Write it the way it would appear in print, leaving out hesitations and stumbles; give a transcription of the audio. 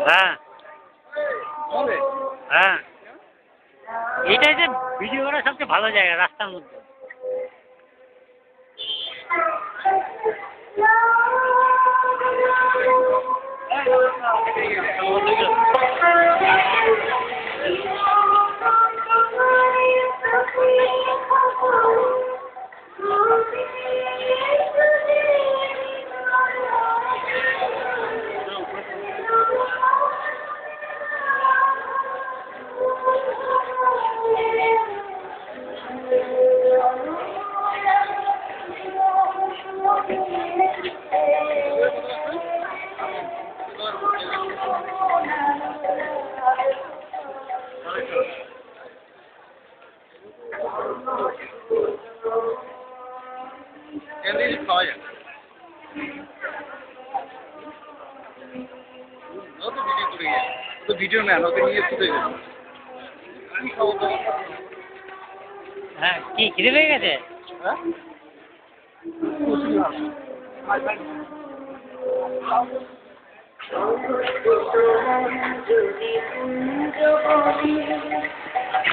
হ্যাঁ হ্যাঁ, এটাই যে ভিডিও করার সবচেয়ে ভালো জায়গা রাস্তার মধ্যে। ভিডিও ম্যান ওকে নিয়ে ছুটে গেল। হ্যাঁ, কি খিদে পেয়ে গেছে? যদি